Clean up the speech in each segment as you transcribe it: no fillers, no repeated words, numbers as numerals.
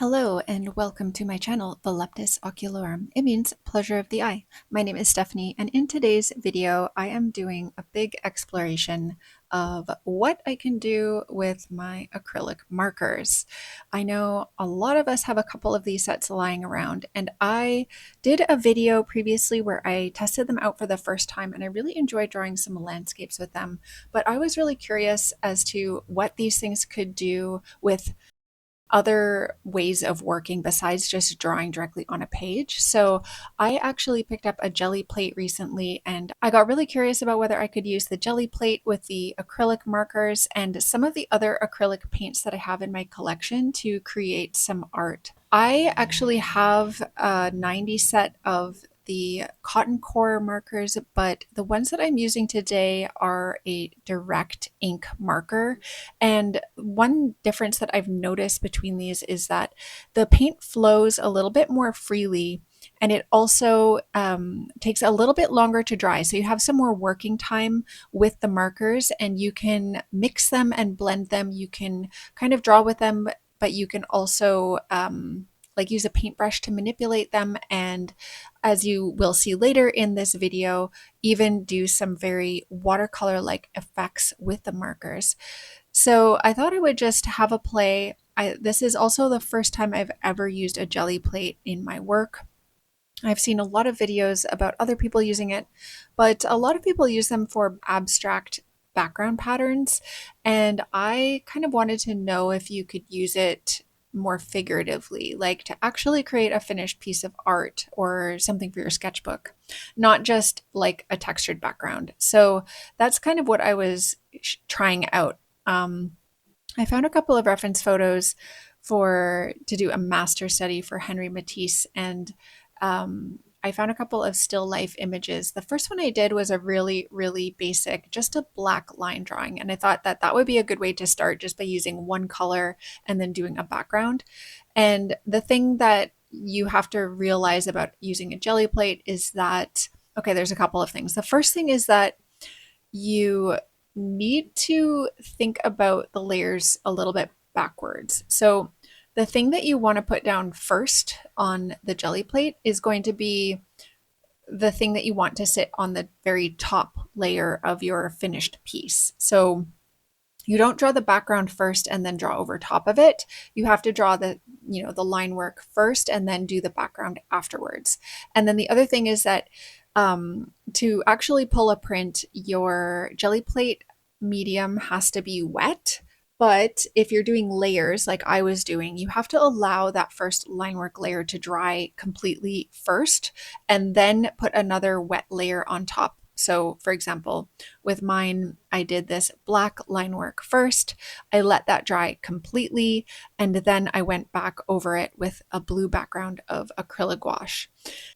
Hello and welcome to my channel, Voluptas Oculorum. It means pleasure of the eye. My name is Stephanie, and in today's video, I am doing a big exploration of what I can do with my acrylic markers. I know a lot of us have a couple of these sets lying around, and I did a video previously where I tested them out for the first time, and I really enjoyed drawing some landscapes with them. But I was really curious as to what these things could do with other ways of working besides just drawing directly on a page. So I actually picked up a jelly plate recently, and I got really curious about whether I could use the jelly plate with the acrylic markers and some of the other acrylic paints that I have in my collection to create some art. I actually have a 90 set of the cotton core markers, but the ones that I'm using today are a direct ink marker. And one difference that I've noticed between these is that the paint flows a little bit more freely, and it also takes a little bit longer to dry. So you have some more working time with the markers, and you can mix them and blend them. You can kind of draw with them, but you can also like use a paintbrush to manipulate them, and as you will see later in this video, even do some very watercolor-like effects with the markers. So I thought I would just have a play. This is also the first time I've ever used a jelly plate in my work. I've seen a lot of videos about other people using it, but a lot of people use them for abstract background patterns, and I kind of wanted to know if you could use it more figuratively, like to actually create a finished piece of art or something for your sketchbook, not just like a textured background. So that's kind of what I was trying out. I found a couple of reference photos to do a master study for Henry Matisse, and I found a couple of still life images. The first one I did was a really, really basic, just a black line drawing. And I thought that that would be a good way to start, just by using one color and then doing a background. And the thing that you have to realize about using a jelly plate is that, okay, there's a couple of things. The first thing is that you need to think about the layers a little bit backwards. So the thing that you want to put down first on the jelly plate is going to be the thing that you want to sit on the very top layer of your finished piece. So you don't draw the background first and then draw over top of it. You have to draw the line work first and then do the background afterwards. And then the other thing is that to actually pull a print, your jelly plate medium has to be wet. But if you're doing layers like I was doing, you have to allow that first line work layer to dry completely first, and then put another wet layer on top. So for example, with mine, I did this black line work first. I let that dry completely, and then I went back over it with a blue background of acrylic gouache.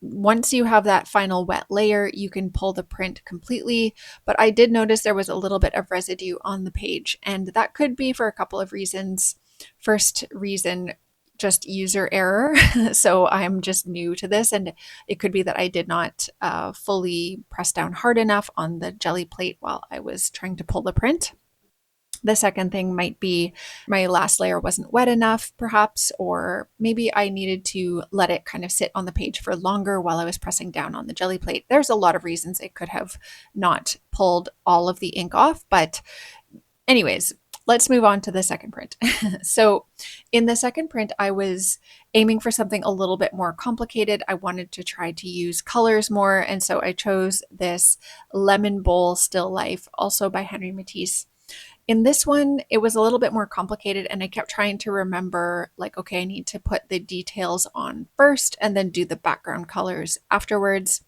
Once you have that final wet layer, you can pull the print completely, but I did notice there was a little bit of residue on the page, and that could be for a couple of reasons. First reason, just user error. So I'm just new to this, and it could be that I did not fully press down hard enough on the jelly plate while I was trying to pull the print. The second thing might be my last layer wasn't wet enough, perhaps, or maybe I needed to let it kind of sit on the page for longer while I was pressing down on the jelly plate. There's a lot of reasons it could have not pulled all of the ink off, but anyways, let's move on to the second print. So in the second print, I was aiming for something a little bit more complicated. I wanted to try to use colors more, and so I chose this lemon bowl still life, also by Henry Matisse. In this one, it was a little bit more complicated, and I kept trying to remember, like, okay, I need to put the details on first and then do the background colors afterwards.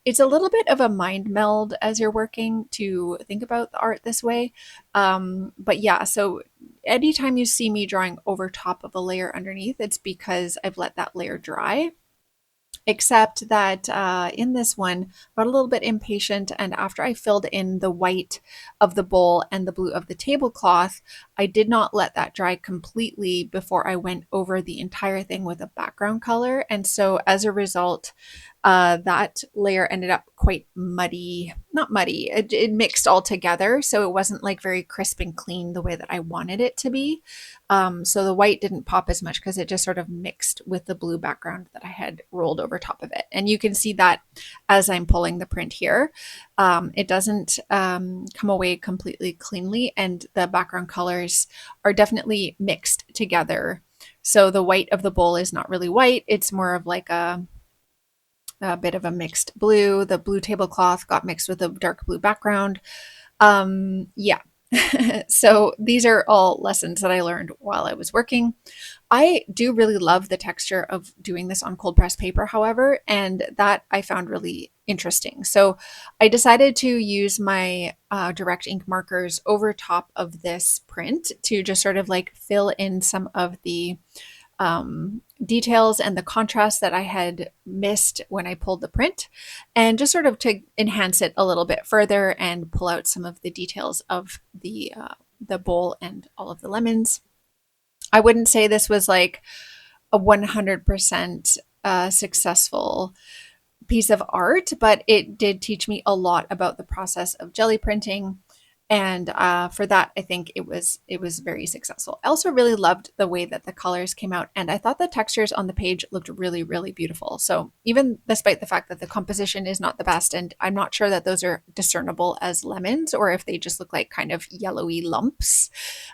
It's a little bit of a mind meld as you're working to think about the art this way. But yeah, so anytime you see me drawing over top of a layer underneath, it's because I've let that layer dry. Except that in this one, I got a little bit impatient, and after I filled in the white of the bowl and the blue of the tablecloth, I did not let that dry completely before I went over the entire thing with a background color. And so as a result, that layer ended up quite muddy, not muddy, it mixed all together. So it wasn't like very crisp and clean the way that I wanted it to be. So the white didn't pop as much because it just sort of mixed with the blue background that I had rolled over top of it. And you can see that as I'm pulling the print here. It doesn't come away completely cleanly, and the background colors are definitely mixed together. So the white of the bowl is not really white. It's more of like a bit of a mixed blue. The blue tablecloth got mixed with a dark blue background. Yeah. So these are all lessons that I learned while I was working. I do really love the texture of doing this on cold press paper, however, and that I found really interesting. So I decided to use my direct ink markers over top of this print to just sort of like fill in some of the details and the contrast that I had missed when I pulled the print, and just sort of to enhance it a little bit further and pull out some of the details of the bowl and all of the lemons. I wouldn't say this was like a 100% successful piece of art, but it did teach me a lot about the process of jelly printing. And for that, I think it was very successful. I also really loved the way that the colors came out, and I thought the textures on the page looked really, really beautiful. So even despite the fact that the composition is not the best, and I'm not sure that those are discernible as lemons or if they just look like kind of yellowy lumps,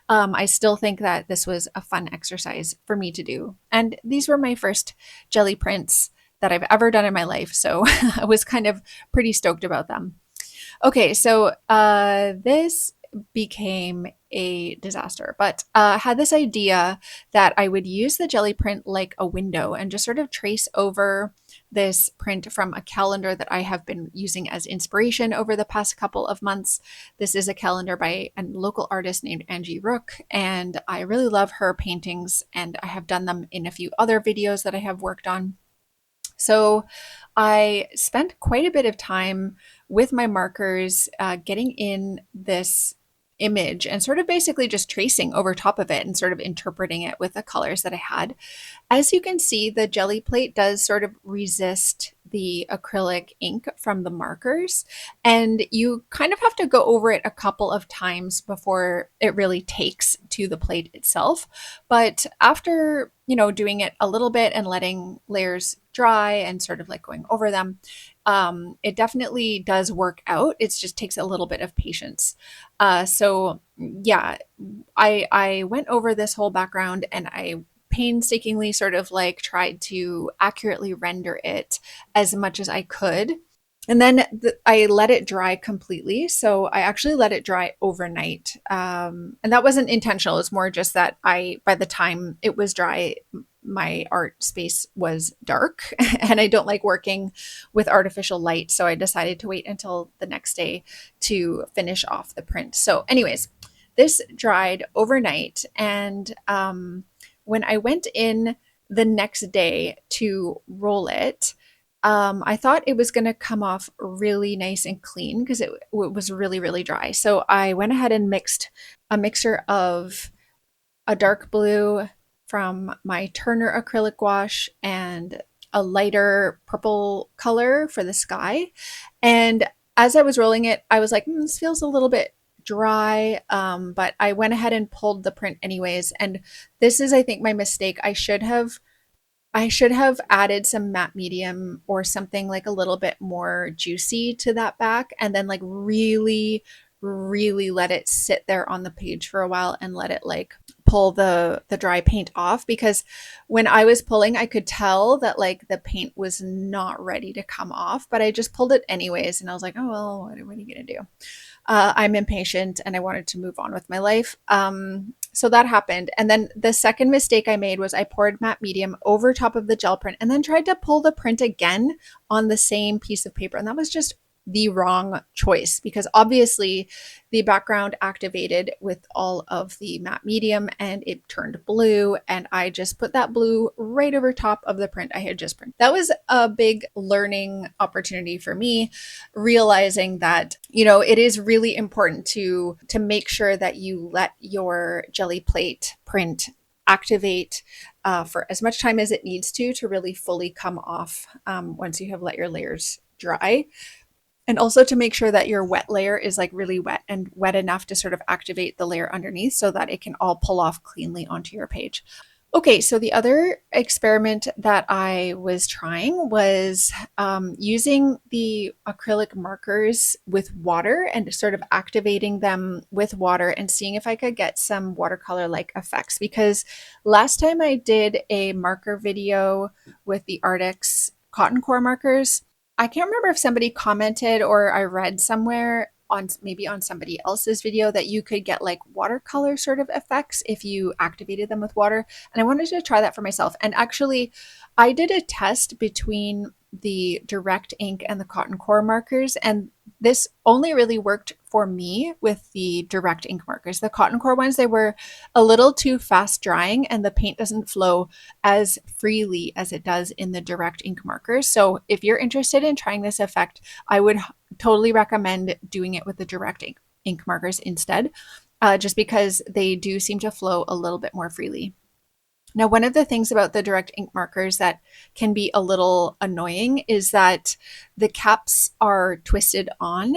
I still think that this was a fun exercise for me to do. And these were my first jelly prints that I've ever done in my life, so I was kind of pretty stoked about them. Okay, so this became a disaster, but I had this idea that I would use the jelly print like a window and just sort of trace over this print from a calendar that I have been using as inspiration over the past couple of months. This is a calendar by a local artist named Angie Rook, and I really love her paintings, and I have done them in a few other videos that I have worked on. So I spent quite a bit of time with my markers getting in this image and sort of basically just tracing over top of it and sort of interpreting it with the colors that I had. As you can see, the jelly plate does sort of resist the acrylic ink from the markers, and you kind of have to go over it a couple of times before it really takes to the plate itself. But after, doing it a little bit and letting layers dry and sort of like going over them, it definitely does work out. It just takes a little bit of patience. So yeah, I went over this whole background and I painstakingly sort of like tried to accurately render it as much as I could. And then I let it dry completely. So I actually let it dry overnight. And that wasn't intentional. It's more just that by the time it was dry, my art space was dark and I don't like working with artificial light. So I decided to wait until the next day to finish off the print. So anyways, this dried overnight. And when I went in the next day to roll it, I thought it was going to come off really nice and clean because it was really, really dry. So I went ahead and mixed a mixture of a dark blue from my Turner acrylic gouache and a lighter purple color for the sky. And as I was rolling it, I was like, this feels a little bit dry, but I went ahead and pulled the print anyways. And this is, I think, my mistake. I should have added some matte medium or something like a little bit more juicy to that back, and then like really, really let it sit there on the page for a while and let it like pull the dry paint off, because when I was pulling, I could tell that like the paint was not ready to come off, but I just pulled it anyways. And I was like, oh, well, what are you going to do? I'm impatient and I wanted to move on with my life. So that happened. And then the second mistake I made was I poured matte medium over top of the gel print and then tried to pull the print again on the same piece of paper. And that was just the wrong choice, because obviously the background activated with all of the matte medium and it turned blue, and I just put that blue right over top of the print I had just printed. That was a big learning opportunity for me, realizing that, it is really important to make sure that you let your jelly plate print activate for as much time as it needs to really fully come off once you have let your layers dry. And also to make sure that your wet layer is like really wet and wet enough to sort of activate the layer underneath so that it can all pull off cleanly onto your page. Okay, so the other experiment that I was trying was using the acrylic markers with water and sort of activating them with water and seeing if I could get some watercolor-like effects. Because last time I did a marker video with the ARRTX cotton core markers, I can't remember if somebody commented or I read somewhere on maybe on somebody else's video that you could get like watercolor sort of effects if you activated them with water. And I wanted to try that for myself. And actually, I did a test between the direct ink and the cotton core markers, and this only really worked for me with the direct ink markers. The cotton core ones, they were a little too fast drying and the paint doesn't flow as freely as it does in the direct ink markers. So if you're interested in trying this effect, I would totally recommend doing it with the direct ink markers instead, just because they do seem to flow a little bit more freely. Now, one of the things about the direct ink markers that can be a little annoying is that the caps are twisted on.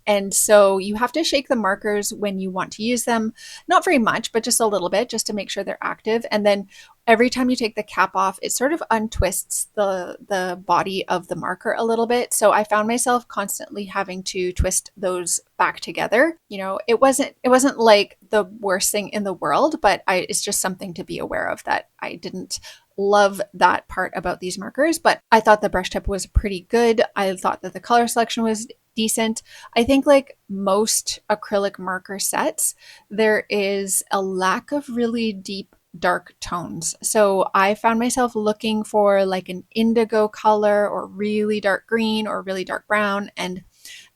And so you have to shake the markers when you want to use them, not very much, but just a little bit, just to make sure they're active. And then every time you take the cap off, it sort of untwists the body of the marker a little bit. So I found myself constantly having to twist those back together. You know, it wasn't like the worst thing in the world, but it's just something to be aware of that I didn't love that part about these markers, but I thought the brush tip was pretty good. I thought that the color selection was decent. I think like most acrylic marker sets, there is a lack of really deep dark tones. So I found myself looking for like an indigo color or really dark green or really dark brown, and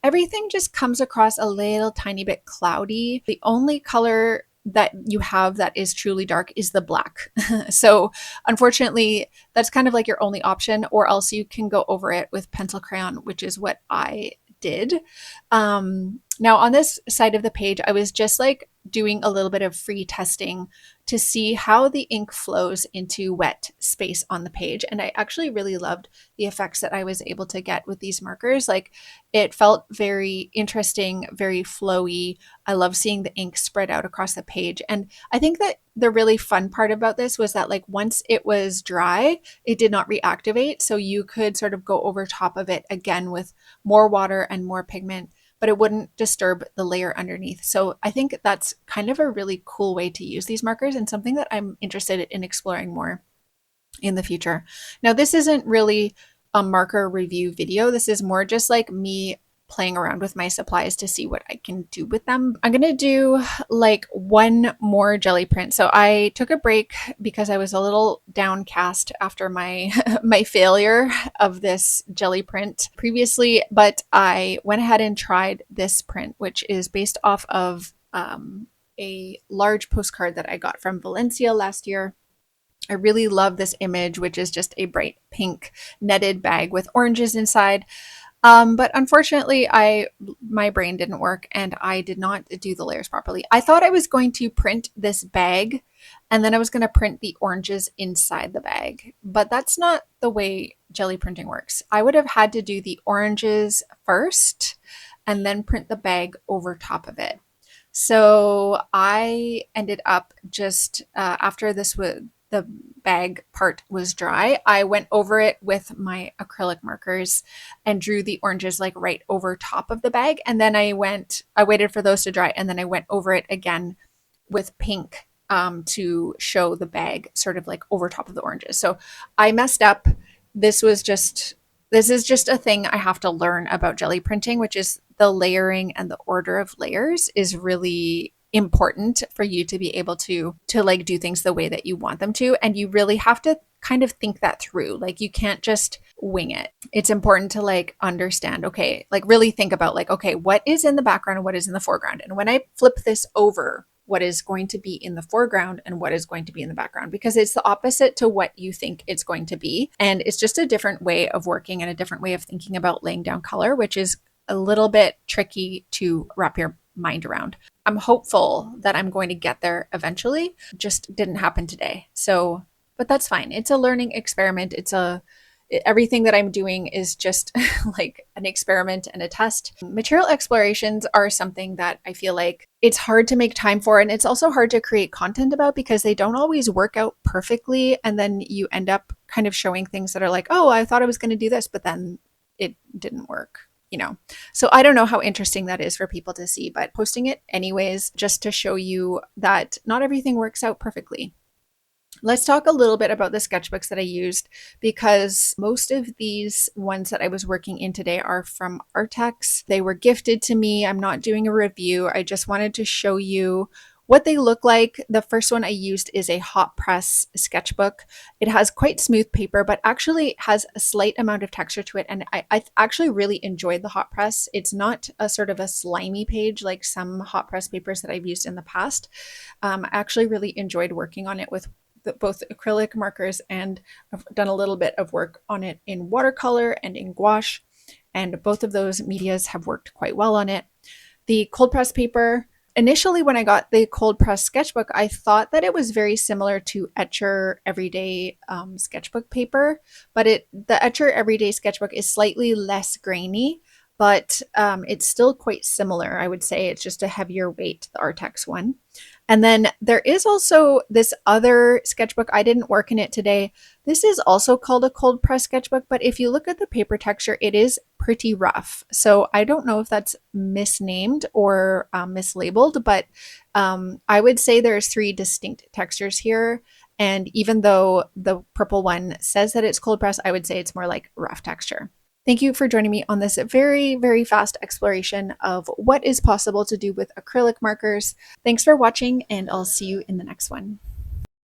everything just comes across a little tiny bit cloudy. The only color that you have that is truly dark is the black. So unfortunately, that's kind of like your only option, or else you can go over it with pencil crayon, which is what I did. Now on this side of the page, I was just like doing a little bit of free testing to see how the ink flows into wet space on the page. And I actually really loved the effects that I was able to get with these markers. Like it felt very interesting, very flowy. I love seeing the ink spread out across the page. And I think that the really fun part about this was that like once it was dry, it did not reactivate. So you could sort of go over top of it again with more water and more pigment, but it wouldn't disturb the layer underneath. So I think that's kind of a really cool way to use these markers and something that I'm interested in exploring more in the future. Now, this isn't really a marker review video. This is more just like me playing around with my supplies to see what I can do with them. I'm gonna do like one more jelly print. So I took a break because I was a little downcast after my my failure of this jelly print previously, but I went ahead and tried this print, which is based off of a large postcard that I got from Valencia last year. I really love this image, which is just a bright pink netted bag with oranges inside. But unfortunately, my brain didn't work and I did not do the layers properly. I thought I was going to print this bag and then I was going to print the oranges inside the bag, but that's not the way jelly printing works. I would have had to do the oranges first and then print the bag over top of it. So I ended up just after the bag part was dry, I went over it with my acrylic markers and drew the oranges like right over top of the bag. And then I waited for those to dry, and then I went over it again with pink to show the bag sort of like over top of the oranges. So I messed up. This is just a thing I have to learn about jelly printing, which is the layering and the order of layers is really important for you to be able to like do things the way that you want them to. And you really have to kind of think that through. Like you can't just wing it. It's important to like understand, okay, like really think about like, okay, what is in the background and what is in the foreground? And when I flip this over, what is going to be in the foreground and what is going to be in the background, because it's the opposite to what you think it's going to be. And it's just a different way of working and a different way of thinking about laying down color, which is a little bit tricky to wrap your mind around. I'm hopeful that I'm going to get there eventually. Just didn't happen today. So, but that's fine. It's a learning experiment. Everything that I'm doing is just like an experiment and a test. Material explorations are something that I feel like it's hard to make time for, and it's also hard to create content about because they don't always work out perfectly. And then you end up kind of showing things that are like, oh, I thought I was going to do this, but then it didn't work. So I don't know how interesting that is for people to see, but posting it anyways, just to show you that not everything works out perfectly. Let's talk a little bit about the sketchbooks that I used, because most of these ones that I was working in today are from ARRTX. They were gifted to me. I'm not doing a review. I just wanted to show you what they look like. The first one I used is a hot press sketchbook. It has quite smooth paper, but actually has a slight amount of texture to it. And I actually really enjoyed the hot press. It's not a sort of a slimy page like some hot press papers that I've used in the past. I actually really enjoyed working on it with both acrylic markers, and I've done a little bit of work on it in watercolor and in gouache, and both of those medias have worked quite well on it. The cold press paper, initially when I got the cold press sketchbook, I thought that it was very similar to Etcher Everyday sketchbook paper, but the Etcher Everyday sketchbook is slightly less grainy, but it's still quite similar. I would say it's just a heavier weight, the ARRTX one. And then there is also this other sketchbook. I didn't work in it today. This is also called a cold press sketchbook, but if you look at the paper texture, it is pretty rough. So I don't know if that's misnamed or mislabeled, but I would say there's 3 distinct textures here. And even though the purple one says that it's cold press, I would say it's more like rough texture. Thank you for joining me on this very, very fast exploration of what is possible to do with acrylic markers. Thanks for watching, and I'll see you in the next one.